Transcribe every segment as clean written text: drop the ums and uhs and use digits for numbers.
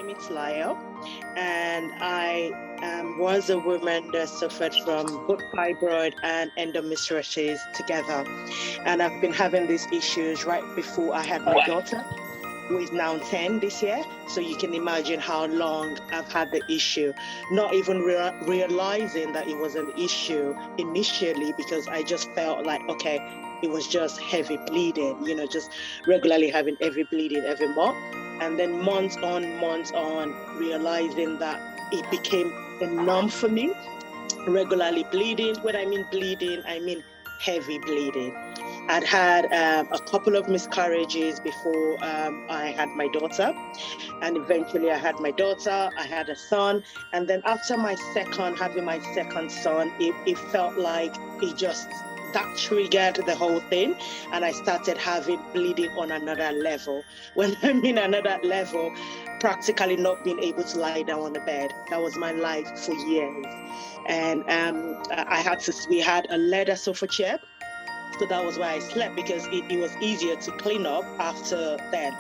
name is Layo, and I was a woman that suffered from both fibroid and endometriosis together. And I've been having these issues right before I had my daughter, who is now 10 this year. So you can imagine how long I've had the issue, not even realizing that it was an issue initially, because I just felt like, okay, it was just heavy bleeding, just regularly having heavy bleeding every month. And then months on, realizing that it became a norm for me, regularly bleeding. When I mean bleeding, I mean heavy bleeding. I'd had a couple of miscarriages before I had my daughter, and eventually I had my daughter, I had a son, and then after having my second son, it felt like that triggered the whole thing, and I started having bleeding on another level. When I mean another level, practically not being able to lie down on the bed. That was my life for years. And we had a leather sofa chair. So that was why I slept, because it was easier to clean up after that.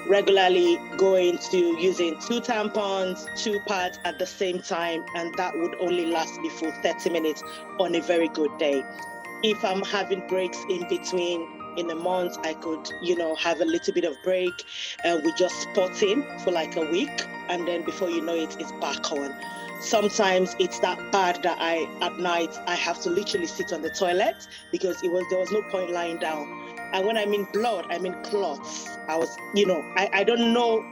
Regularly going to using 2 tampons, 2 pads at the same time, and that would only last me for 30 minutes on a very good day. If I'm having breaks in between in a month, I could, have a little bit of break with just spotting for like a week, and then before you know it, it's back on. Sometimes it's that bad that at night I have to literally sit on the toilet, because there was no point lying down. And when I mean blood, I mean clots. I was, I don't know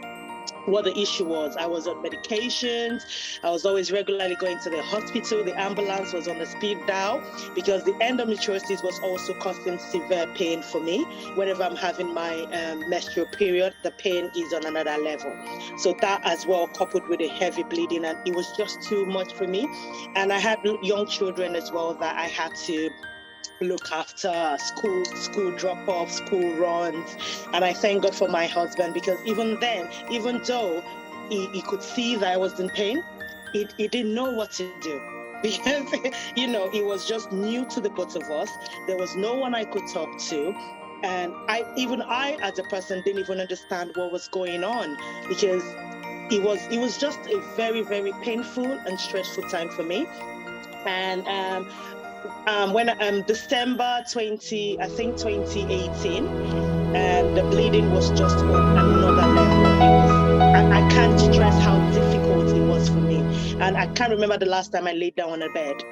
what the issue was. I was on medications. I was always regularly going to the hospital. The ambulance was on the speed dial, because the endometriosis was also causing severe pain for me. Whenever I'm having my menstrual period, the pain is on another level. So that as well, coupled with the heavy bleeding, and it was just too much for me. And I had young children as well that I had to look after, school drop-off, school runs. And I thank God for my husband, because even then, even though he could see that I was in pain, he didn't know what to do. Because, it was just new to the both of us. There was no one I could talk to. And I as a person didn't even understand what was going on, because it was just a very, very painful and stressful time for me. And when December 2018, and the bleeding was just on another level. I can't stress how difficult it was for me. And I can't remember the last time I laid down on a bed.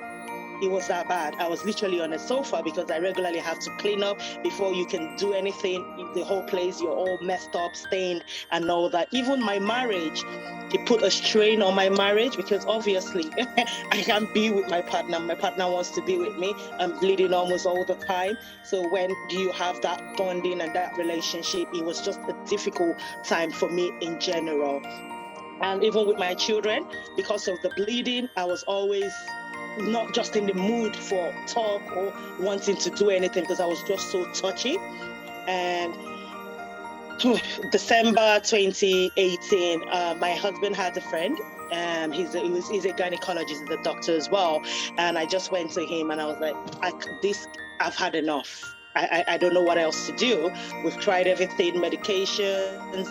It was that bad. I was literally on a sofa, because I regularly have to clean up before you can do anything. The whole place, you're all messed up, stained, and all that. Even my marriage, it put a strain on my marriage, because obviously I can't be with my partner. My partner wants to be with me. I'm bleeding almost all the time. So when do you have that bonding and that relationship? It was just a difficult time for me in general. And even with my children, because of the bleeding, I was always not just in the mood for talk or wanting to do anything, because I was just so touchy. And December 2018, my husband had a friend. He's a gynecologist, he's a doctor as well. And I just went to him and I was like, I've had enough. I don't know what else to do. We've tried everything, medications,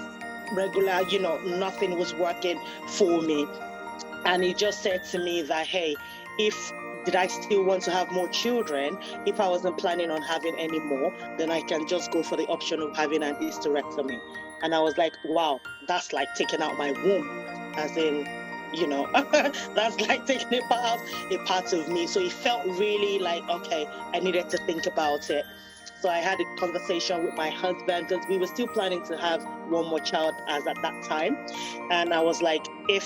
regular, nothing was working for me. And he just said to me that, hey, did I still want to have more children? If I wasn't planning on having any more, then I can just go for the option of having an hysterectomy. And I was like, wow, that's like taking out my womb, as in, that's like taking out a part of me. So it felt really like, okay, I needed to think about it. So I had a conversation with my husband, because we were still planning to have one more child as at that time. And I was like, I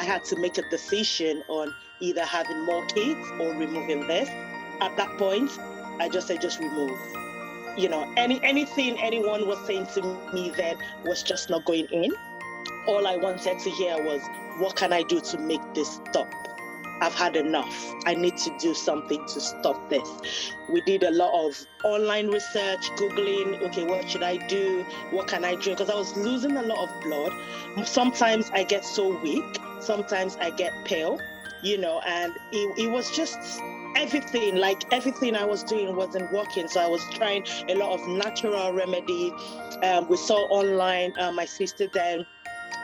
had to make a decision on either having more kids or removing this. At that point, I just said, just remove. Anything anyone was saying to me then was just not going in. All I wanted to hear was, what can I do to make this stop? I've had enough. I need to do something to stop this. We did a lot of online research, Googling, okay, what should I do? What can I drink? Because I was losing a lot of blood. Sometimes I get so weak. Sometimes I get pale, and it was just everything I was doing wasn't working. So I was trying a lot of natural remedy. We saw online, my sister then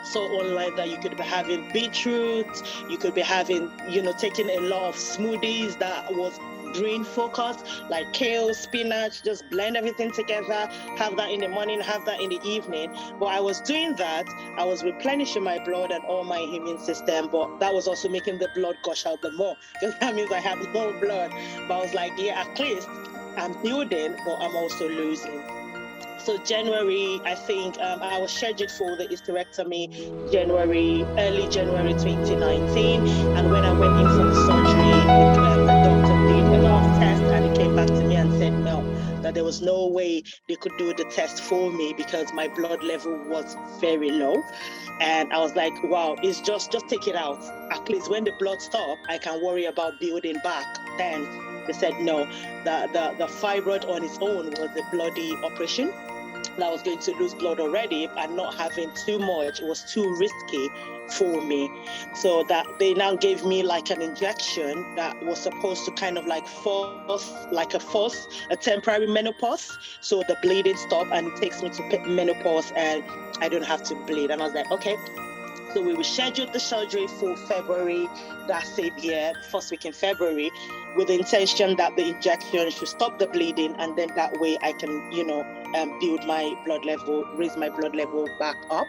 So online that you could be having beetroot, you could be having, taking a lot of smoothies that was green focused, like kale, spinach, just blend everything together, have that in the morning, have that in the evening. But I was doing that, I was replenishing my blood and all my immune system, but that was also making the blood gush out the more, because that means I have more blood. But I was like, yeah, at least I'm building, but I'm also losing. So January, I think I was scheduled for the hysterectomy early January 2019. And when I went in for the surgery, the doctor did a lot of tests, and he came back to me and said no, that there was no way they could do the test for me because my blood level was very low. And I was like, wow, it's just take it out. At least when the blood stops, I can worry about building back. Then they said no, the fibroid on its own was a bloody operation. I was going to lose blood already and not having too much. It was too risky for me. So that they now gave me like an injection that was supposed to kind of like force a temporary menopause. So the bleeding stopped and it takes me to menopause and I don't have to bleed. And I was like, okay. So we rescheduled the surgery for February that same year, first week in February, with the intention that the injection should stop the bleeding, and then that way I can, build my blood level, raise my blood level back up,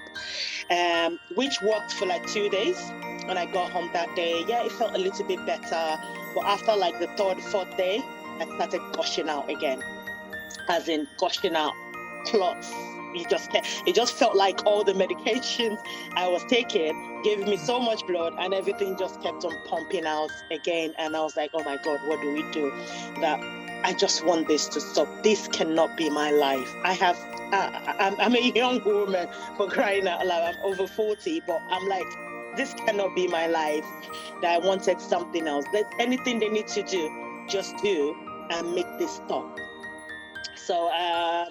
which worked for like 2 days. When I got home that day, yeah, it felt a little bit better. But after like the third, fourth day, I started gushing out again, as in gushing out clots. It just felt like all the medications I was taking gave me so much blood, and everything just kept on pumping out again. And I was like, oh my God, what do we do? That I just want this to stop. This cannot be my life. I'm a young woman, for crying out loud. I'm over 40, but I'm like, this cannot be my life. That I wanted something else. That anything they need to do, just do and make this stop. So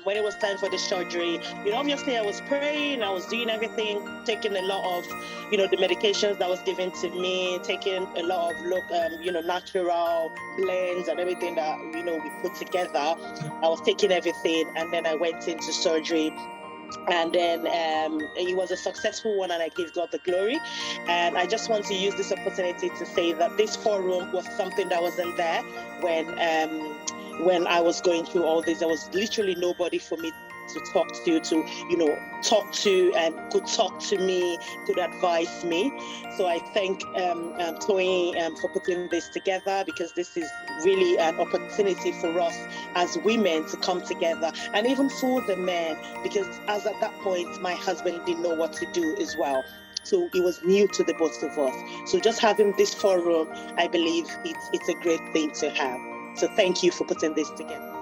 when it was time for the surgery, obviously I was praying, I was doing everything, taking a lot of, the medications that was given to me, taking a lot of, natural blends and everything that, we put together. I was taking everything, and then I went into surgery. And then it was a successful one, and I give God the glory. And I just want to use this opportunity to say that this forum was something that wasn't there when I was going through all this. There was literally nobody for me to talk to and could talk to me, could advise me. So I thank Chloe for putting this together, because this is really an opportunity for us as women to come together, and even for the men, because as at that point my husband didn't know what to do as well. So it was new to the both of us. So just having this forum, I believe it's a great thing to have. So thank you for putting this together.